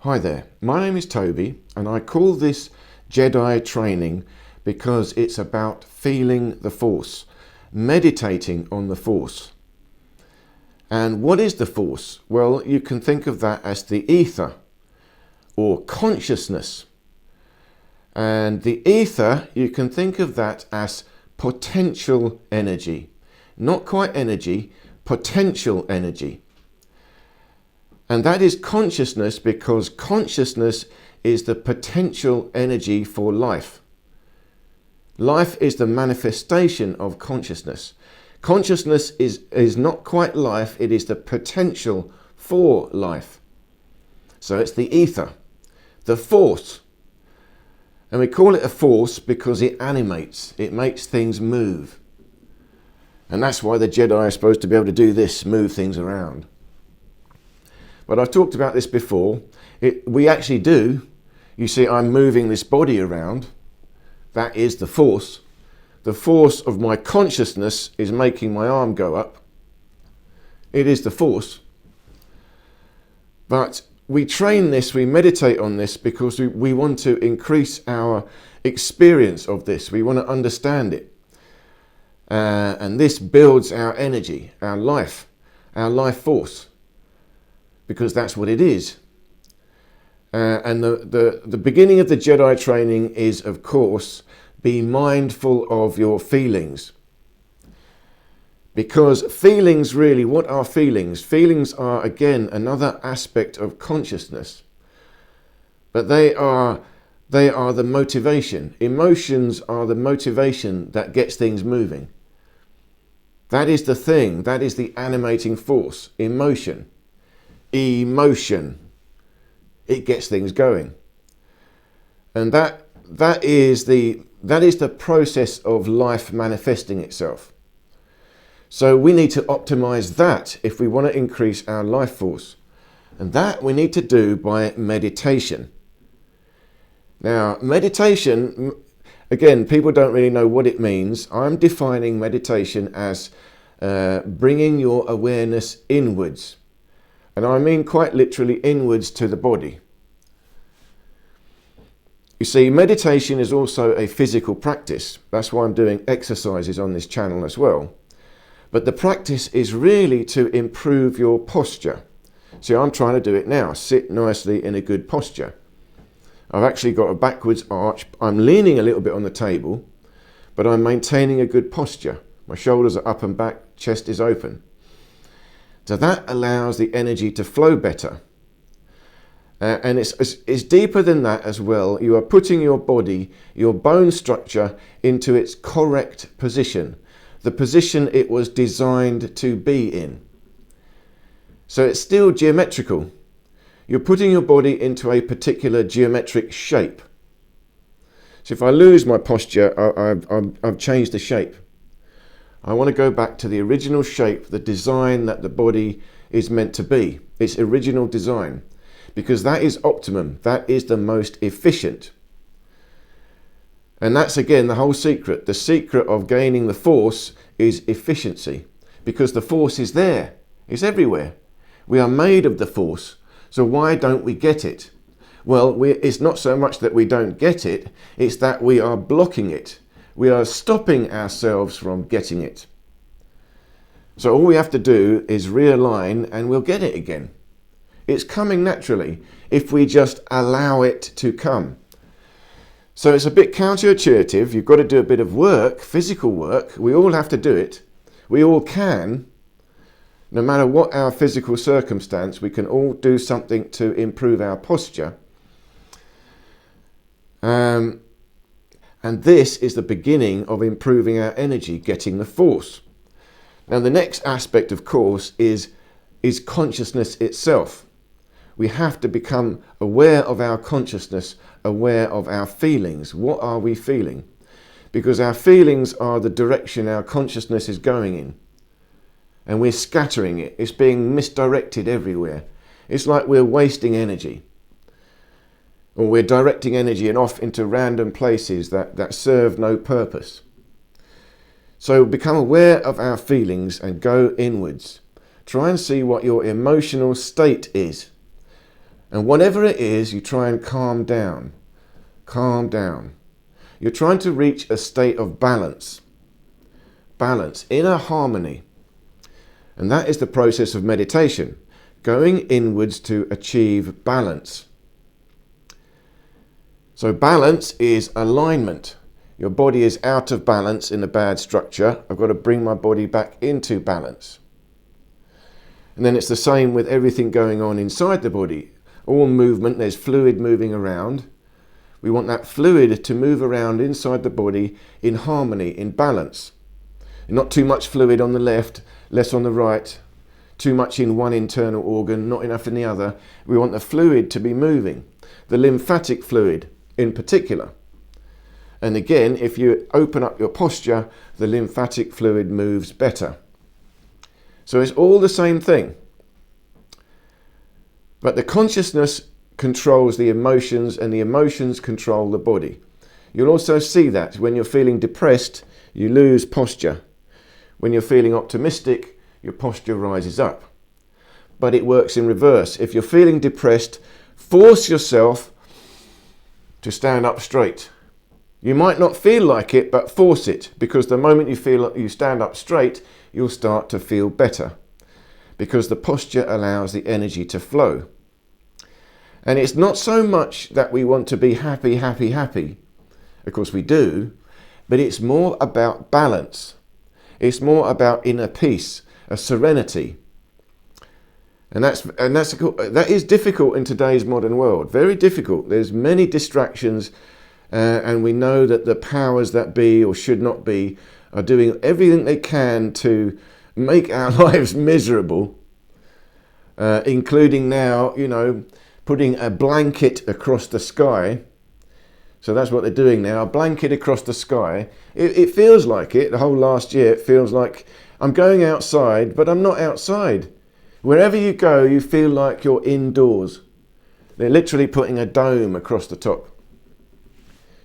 Hi there, my name is Toby and I call this JEDI training because it's about feeling the Force, meditating on the Force. And what is the Force? Well, you can think of that as the ether or consciousness. And the ether, you can think of that as potential energy. Not quite energy, potential energy. And that is consciousness because consciousness is the potential energy for life. Life is the manifestation of consciousness. Consciousness is not quite life, it is the potential for life. So it's the ether, the force. And we call it a force because it animates, it makes things move. And that's why the Jedi are supposed to be able to do this, move things around. But I've talked about this before. We actually do. You see, I'm moving this body around. That is the force. The force of my consciousness is making my arm go up. It is the force. But we train this, we meditate on this because we want to increase our experience of this. We want to understand it. And this builds our energy, our life force. Because that's what it is. And the beginning of the Jedi training is, of course, be mindful of your feelings. Because feelings really, what are feelings? Feelings are, again, another aspect of consciousness. But they are the motivation. Emotions are the motivation that gets things moving. That is the thing, that is the animating force, emotion. Emotion. It gets things going. And that is the process of life manifesting itself. So we need to optimize that if we want to increase our life force. And that we need to do by meditation. Now, meditation, again, people don't really know what it means. I'm defining meditation as bringing your awareness inwards. And I mean quite literally inwards to the body. You see, meditation is also a physical practice. That's why I'm doing exercises on this channel as well. But the practice is really to improve your posture. See, I'm trying to do it now. Sit nicely in a good posture. I've actually got a backwards arch. I'm leaning a little bit on the table, but I'm maintaining a good posture. My shoulders are up and back, chest is open. So that allows the energy to flow better. And it's deeper than that as well. You are putting your body, your bone structure into its correct position. The position it was designed to be in. So it's still geometrical. You're putting your body into a particular geometric shape. So if I lose my posture, I've changed the shape. I want to go back to the original shape, the design that the body is meant to be, its original design, because that is optimum, that is the most efficient. And that's again the whole secret. The secret of gaining the force is efficiency, because the force is there, it's everywhere. We are made of the force, so why don't we get it? Well, it's not so much that we don't get it, it's that we are blocking it. We are stopping ourselves from getting it. So all we have to do is realign and we'll get it again. It's coming naturally if we just allow it to come. So it's a bit counterintuitive. You've got to do a bit of work, physical work. We all have to do it. We all can. No matter what our physical circumstance, we can all do something to improve our posture. And this is the beginning of improving our energy, getting the force. Now the next aspect, of course, is consciousness itself. We have to become aware of our consciousness, aware of our feelings. What are we feeling? Because our feelings are the direction our consciousness is going in. And we're scattering it. It's being misdirected everywhere. It's like we're wasting energy. Or we're directing energy and off into random places that serve no purpose. So become aware of our feelings and go inwards. Try and see what your emotional state is. And whatever it is, you try and calm down. Calm down. You're trying to reach a state of balance. Balance, inner harmony. And that is the process of meditation, going inwards to achieve balance. So balance is alignment. Your body is out of balance in a bad structure. I've got to bring my body back into balance. And then it's the same with everything going on inside the body. All movement, there's fluid moving around. We want that fluid to move around inside the body in harmony, in balance. Not too much fluid on the left, less on the right. Too much in one internal organ, not enough in the other. We want the fluid to be moving. The lymphatic fluid in particular. And again, if you open up your posture, the lymphatic fluid moves better. So it's all the same thing. But the consciousness controls the emotions and the emotions control the body. You'll also see that when you're feeling depressed, you lose posture. When you're feeling optimistic, your posture rises up. But it works in reverse. If you're feeling depressed, force yourself to stand up straight. You might not feel like it, but force it, because the moment you feel like you stand up straight, you'll start to feel better, because the posture allows the energy to flow. And it's not so much that we want to be happy, happy, happy. Of course we do, but it's more about balance. It's more about inner peace, a serenity. And that is difficult in today's modern world, very difficult. There's many distractions, and we know that the powers that be or should not be are doing everything they can to make our lives miserable, including now, putting a blanket across the sky. So that's what they're doing now, a blanket across the sky. It feels like it, the whole last year, it feels like I'm going outside, but I'm not outside. Wherever you go, you feel like you're indoors. They're literally putting a dome across the top.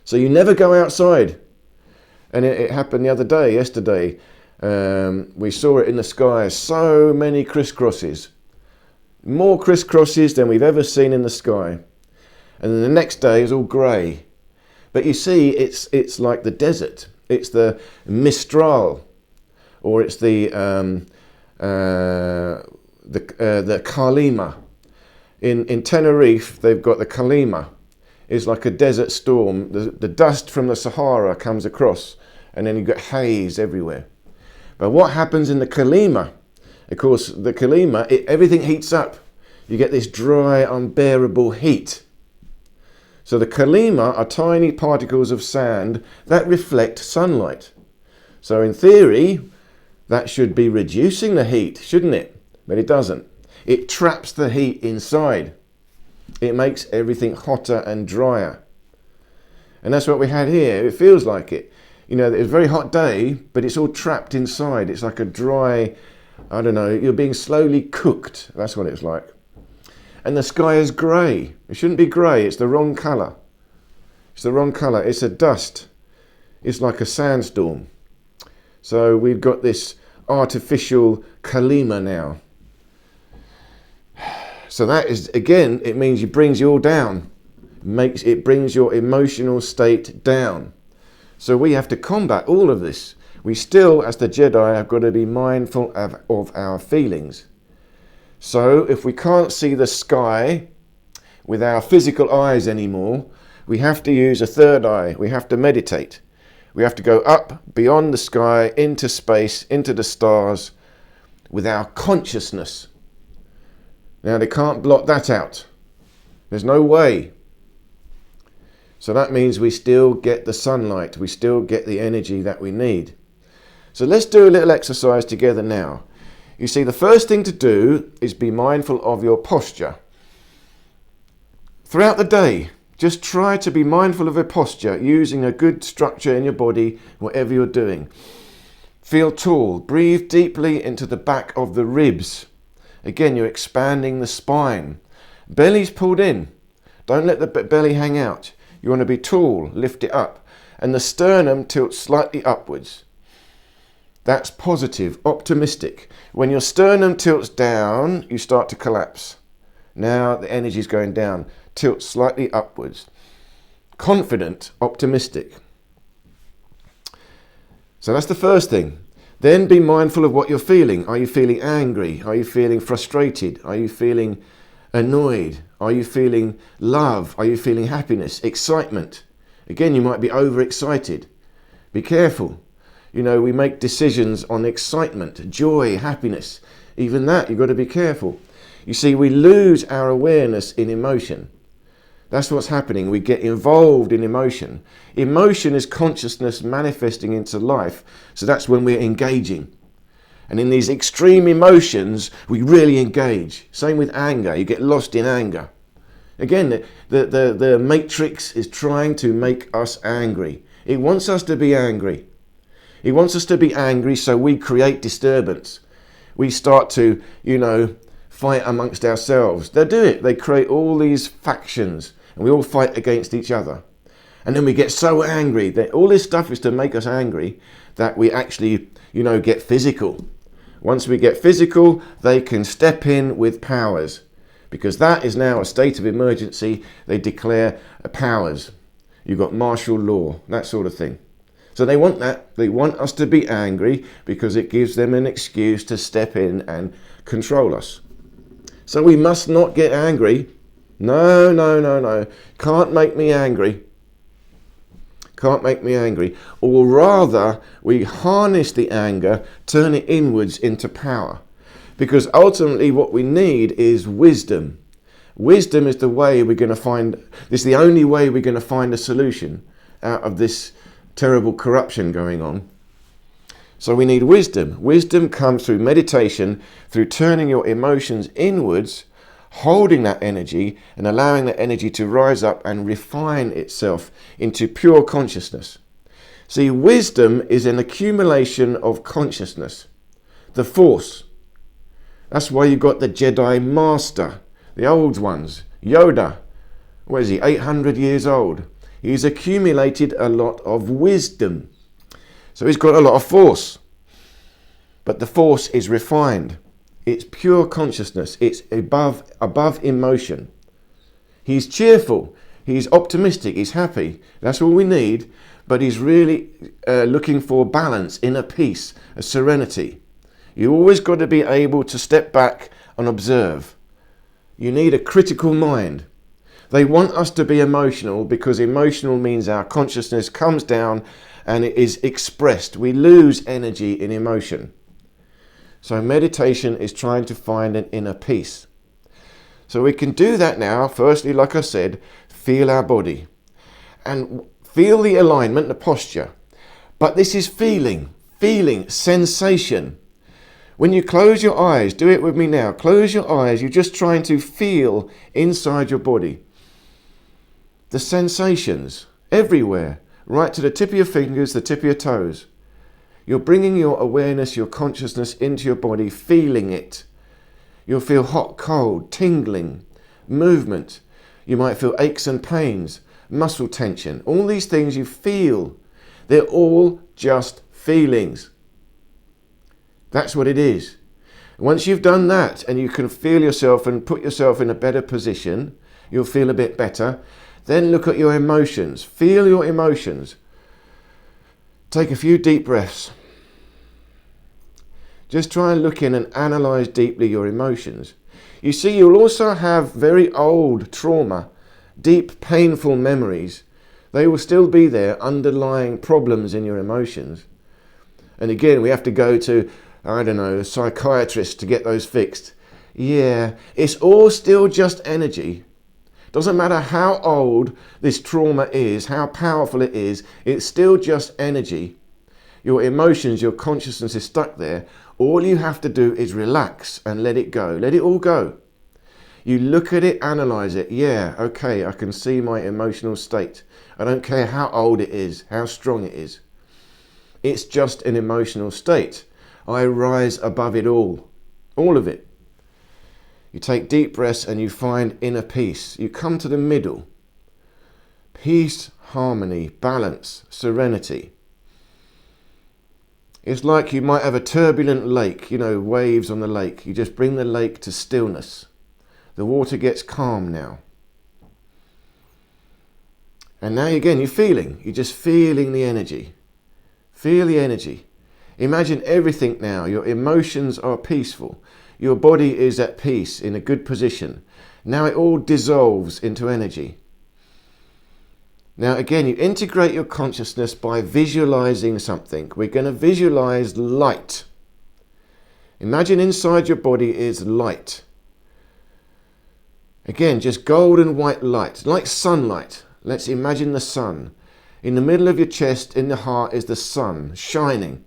So you never go outside. And it happened the other day, yesterday. We saw it in the sky, so many crisscrosses. More crisscrosses than we've ever seen in the sky. And then the next day is all grey. But you see, it's like the desert. It's the Mistral, or it's the Kalima. In Tenerife, they've got the Kalima. It's like a desert storm. The dust from the Sahara comes across, and then you get haze everywhere. But what happens in the Kalima? Of course, the Kalima, everything heats up. You get this dry, unbearable heat. So the Kalima are tiny particles of sand that reflect sunlight. So in theory, that should be reducing the heat, shouldn't it? But it doesn't. It traps the heat inside. It makes everything hotter and drier. And that's what we had here. It feels like it. It's a very hot day, but it's all trapped inside. It's like a dry, I don't know, you're being slowly cooked. That's what it's like. And the sky is grey. It shouldn't be grey. It's the wrong colour. It's the wrong colour. It's a dust. It's like a sandstorm. So we've got this artificial Kalima now. So that is, again, it means it brings you all down. It brings your emotional state down. So we have to combat all of this. We still, as the Jedi, have got to be mindful of our feelings. So if we can't see the sky with our physical eyes anymore, we have to use a third eye. We have to meditate. We have to go up beyond the sky, into space, into the stars, with our consciousness. Now they can't block that out. There's no way. So that means we still get the sunlight. We still get the energy that we need. So let's do a little exercise together now. You see, the first thing to do is be mindful of your posture. Throughout the day, just try to be mindful of your posture, using a good structure in your body, whatever you're doing. Feel tall. Breathe deeply into the back of the ribs. Again, you're expanding the spine. Belly's pulled in. Don't let the belly hang out. You want to be tall. Lift it up. And the sternum tilts slightly upwards. That's positive, optimistic. When your sternum tilts down, you start to collapse. Now the energy is going down. Tilt slightly upwards. Confident, optimistic. So that's the first thing. Then be mindful of what you're feeling. Are you feeling angry? Are you feeling frustrated? Are you feeling annoyed? Are you feeling love? Are you feeling happiness, excitement? Again, you might be overexcited. Be careful. You know, we make decisions on excitement, joy, happiness. Even that, you've got to be careful. You see, we lose our awareness in emotion. That's what's happening. We get involved in emotion. Emotion is consciousness manifesting into life. So that's when we're engaging. And in these extreme emotions, we really engage. Same with anger. You get lost in anger. Again, the matrix is trying to make us angry. It wants us to be angry. It wants us to be angry so we create disturbance. We start to, fight amongst ourselves. They do it. They create all these factions and we all fight against each other. And then we get so angry that all this stuff is to make us angry that we actually, get physical. Once we get physical, they can step in with powers because that is now a state of emergency. They declare powers. You've got martial law, that sort of thing. So they want that. They want us to be angry because it gives them an excuse to step in and control us. So we must not get angry. No. Can't make me angry. Can't make me angry. Or rather, we harness the anger, turn it inwards into power. Because ultimately what we need is wisdom. Wisdom is the way we're going to find, this is the only way we're going to find a solution out of this terrible corruption going on. So we need wisdom. Wisdom comes through meditation, through turning your emotions inwards, holding that energy and allowing that energy to rise up and refine itself into pure consciousness. See, wisdom is an accumulation of consciousness, the force. That's why you've got the Jedi Master, the old ones, Yoda. What is he, 800 years old? He's accumulated a lot of wisdom. So he's got a lot of force. But the force is refined. It's pure consciousness. It's above emotion. He's cheerful. He's optimistic. He's happy. That's all we need. But he's really looking for balance, inner peace, a serenity. You always got to be able to step back and observe. You need a critical mind. They want us to be emotional because emotional means our consciousness comes down and it is expressed. We lose energy in emotion. So meditation is trying to find an inner peace. So we can do that now. Firstly, like I said, feel our body and feel the alignment, the posture. But this is feeling, sensation. When you close your eyes, do it with me now. Close your eyes. You're just trying to feel inside your body. The sensations everywhere, right to the tip of your fingers, the tip of your toes. You're bringing your awareness, your consciousness into your body, feeling it. You'll feel hot, cold, tingling, movement. You might feel aches and pains, muscle tension. All these things you feel. They're all just feelings. That's what it is. Once you've done that and you can feel yourself and put yourself in a better position, you'll feel a bit better. Then look at your emotions. Feel your emotions. Take a few deep breaths. Just try and look in and analyze deeply your emotions. You see, you'll also have very old trauma, deep, painful memories. They will still be there, underlying problems in your emotions. And again, we have to go to, a psychiatrist to get those fixed. Yeah, it's all still just energy. Doesn't matter how old this trauma is, how powerful it is, it's still just energy. Your emotions, your consciousness is stuck there. All you have to do is relax and let it go. Let it all go. You look at it, analyze it. Yeah, okay, I can see my emotional state. I don't care how old it is, how strong it is. It's just an emotional state. I rise above it all of it. You take deep breaths and you find inner peace. You come to the middle. Peace, harmony, balance, serenity. It's like you might have a turbulent lake, waves on the lake. You just bring the lake to stillness. The water gets calm now. And now again, you're just feeling the energy. Feel the energy. Imagine everything now. Your emotions are peaceful. Your body is at peace, in a good position. Now it all dissolves into energy. Now again, you integrate your consciousness by visualizing something. We're going to visualize light. Imagine inside your body is light. Again, just golden white light, like sunlight. Let's imagine the sun. In the middle of your chest, in the heart, is the sun shining.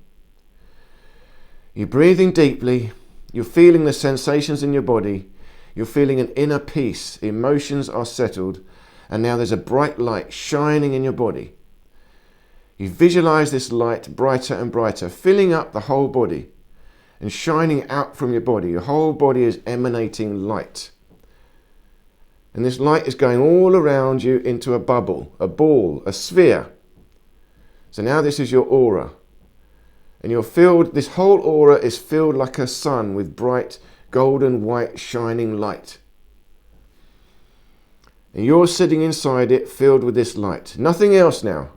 You're breathing deeply. You're feeling the sensations in your body. You're feeling an inner peace. Emotions are settled. And now there's a bright light shining in your body. You visualize this light brighter and brighter, filling up the whole body and shining out from your body. Your whole body is emanating light. And this light is going all around you into a bubble, a ball, a sphere. So now this is your aura. And you're filled, this whole aura is filled like a sun with bright, golden, white, shining light. And you're sitting inside it, filled with this light. Nothing else now.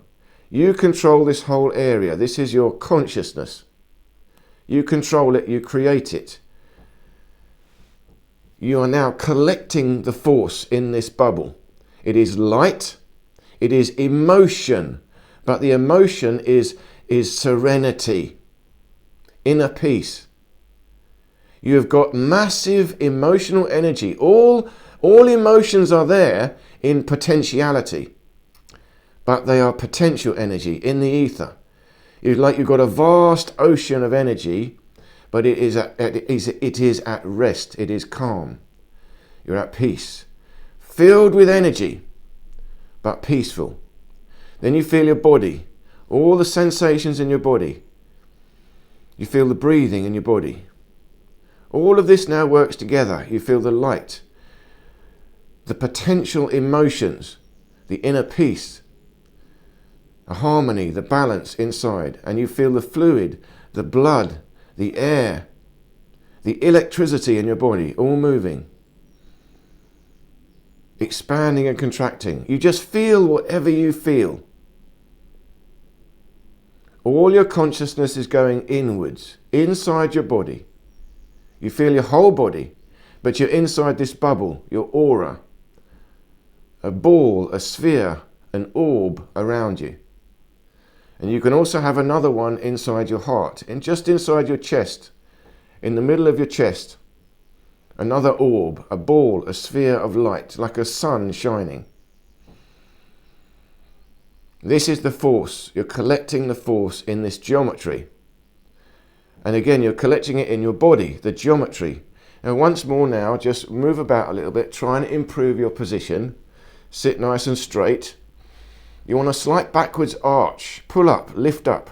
You control this whole area. This is your consciousness. You control it, you create it. You are now collecting the force in this bubble. It is light, it is emotion, but the emotion is serenity, inner peace. You have got massive emotional energy. All emotions are there in potentiality, but they are potential energy in the ether. It's like you've got a vast ocean of energy, but it is at rest. It is calm. You're at peace, filled with energy, but peaceful. Then you feel your body, all the sensations in your body. You feel the breathing in your body. All of this now works together. You feel the light, the potential emotions, the inner peace, the harmony, the balance inside. And you feel the fluid, the blood, the air, the electricity in your body, all moving, expanding and contracting. You just feel whatever you feel. All your consciousness is going inwards, inside your body. You feel your whole body, but you're inside this bubble, your aura, a ball, a sphere, an orb around you. And you can also have another one inside your heart, and just inside your chest, in the middle of your chest, another orb, a ball, a sphere of light, like a sun shining. This is the force. You're collecting the force in this geometry. And again, you're collecting it in your body, the geometry. And once more now, just move about a little bit, try and improve your position. Sit nice and straight. You want a slight backwards arch, pull up, lift up.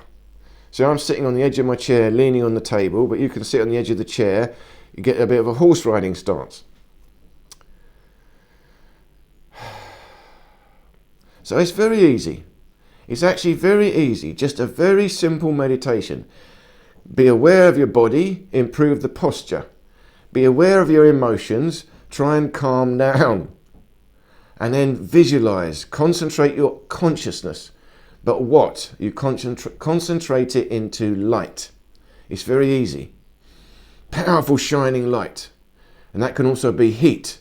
So I'm sitting on the edge of my chair, leaning on the table, but you can sit on the edge of the chair. You get a bit of a horse riding stance. So it's very easy. It's actually very easy, just a very simple meditation. Be aware of your body, improve the posture. Be aware of your emotions, try and calm down. And then visualize, concentrate your consciousness. But what? You concentrate it into light. It's very easy. Powerful shining light. And that can also be heat.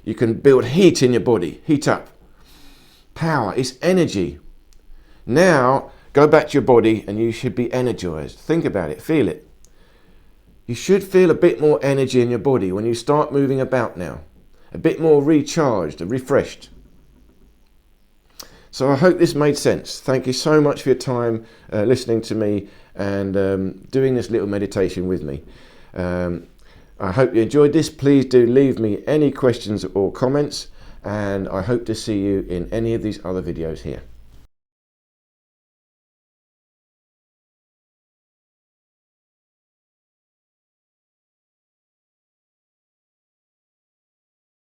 You can build heat in your body, heat up. Power, it's energy. Now, go back to your body and you should be energized. Think about it, feel it. You should feel a bit more energy in your body when you start moving about now. A bit more recharged and refreshed. So I hope this made sense. Thank you so much for your time listening to me and doing this little meditation with me. I hope you enjoyed this. Please do leave me any questions or comments, and I hope to see you in any of these other videos here.